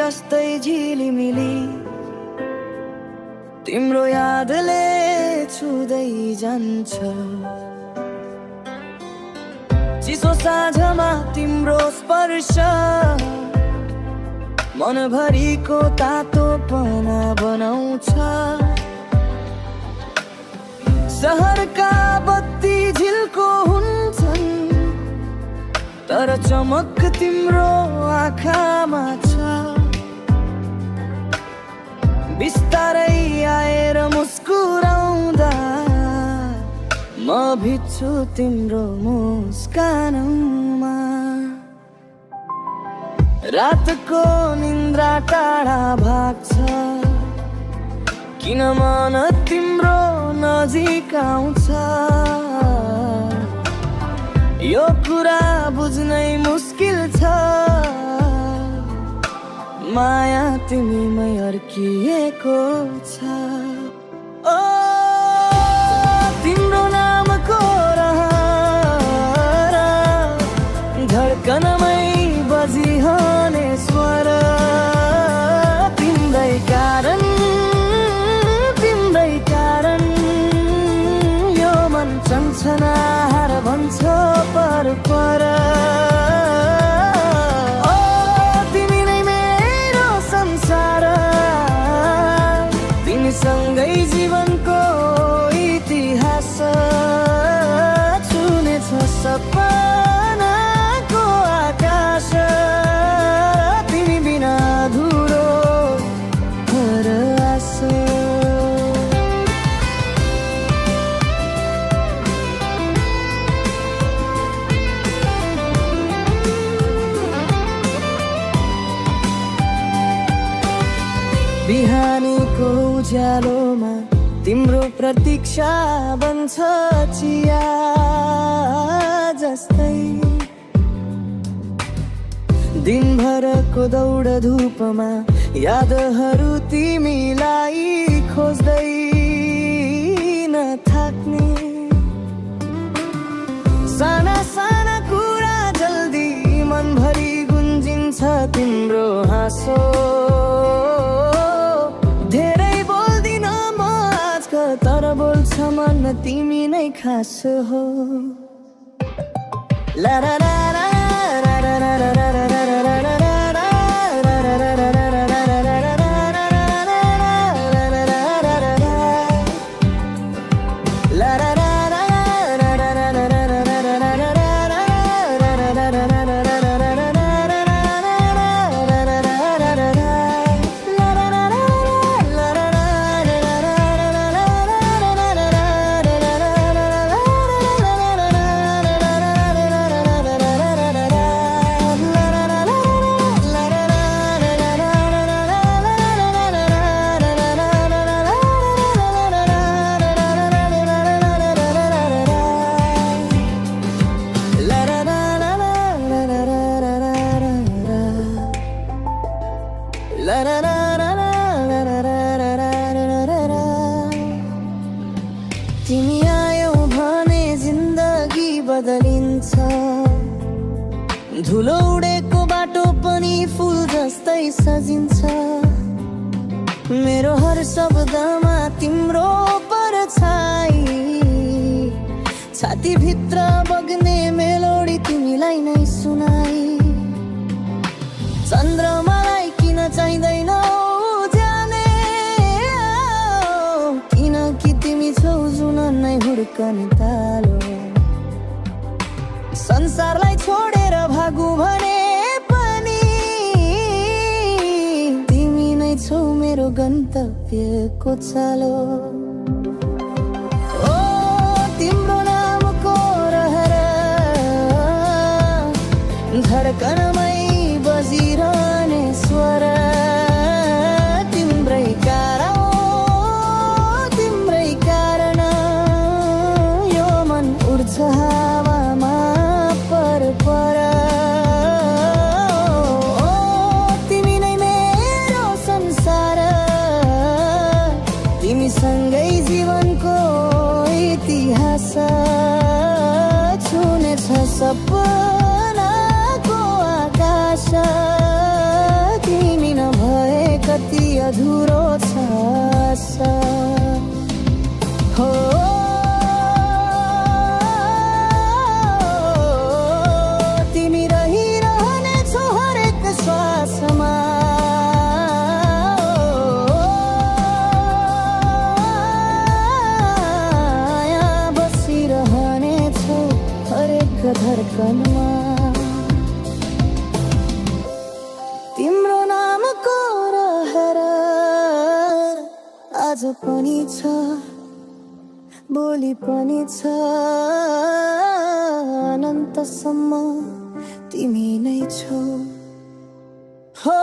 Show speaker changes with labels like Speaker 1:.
Speaker 1: जस्तै झिलिमिली तिम्रो यादले छुदै जान्छ। चिसो साँझमा तिम्रो स्पर्श मनभरिको तातोपना बनाउँछ। सहरका बत्ती झिल्को हुन्छन् तर चमक तिम्रो आँखामा छ। बिस्तारै आएर मुस्कुराउँदा म भिज्छु तिम्रो मुस्कानमा। रातको निन्द्रा टाढा भाग्छ किन मन तिम्रो नजिक आउँछ। यो कुरा बुझ्नै मुस्किल छ माया तिमीमै अड्किएको छ। ओ तिम्रो नामको रहर धड्कनमै बजिहने स्वर तिम्रै कारण यो मन चञ्चनाहार भन्छ पर पर। तिमी नै मेरो संसार तिमीसँगै जीवनको इतिहास छुनेछ सपनाको आकाश तिमी बिना अधुरो हर आस। बिहानीको उज्यालोमा तिम्रो प्रतीक्षा बन्छ चिया जस्तै। दिनभरको दौड धुपमा यादहरू तिमीलाई खोज्दै नथाक्ने। साना साना कुरा जल्दी मनभरि गुन्जिन्छ तिम्रो हाँसो। धेरै बोल्दिन म आजकल तर बोल्छ मन तिमी नै खास हो। ला ला ला ला ला ला ला ला ला ला तिमी आयौ भने जिन्दगी बदलिन्छ। धुलो उडेको बाटो पनि फुल जस्तै सजिन्छ। मेरो हर शब्दमा तिम्रो परछाई छाती भित्र बग्ने मेलोडी तिमीलाई नै सुनाई। चन्द्रमालाई किन चाहिँदैन जाने किनकि तिमी छौ जुन नै हुर्कने तालो। संसारलाई छोडेर भागु भने पनि तिमी नै छौ मेरो गन्तव्यको चालो। ओ तिम्रो नामको रहर धड्कनमै बजिरहने स्वर तिम्रै कारण यो मन उड्छ हावामा पर पर। ओ तिमी नै मेरो संसार तिमीसँगै जीवनको इतिहास छुनेछ सपनाको आकाश तिमी नभए अधुरो छ आशा। हो तिमी रहिरहनेछौ हरेक श्वासमा, बसिरहनेछौ हरेक धड्कनमा। तिम्रो नामको रहर आज पनि छ, भोलि पनि छ, अनन्तसम्म तिमी नै छौ। हो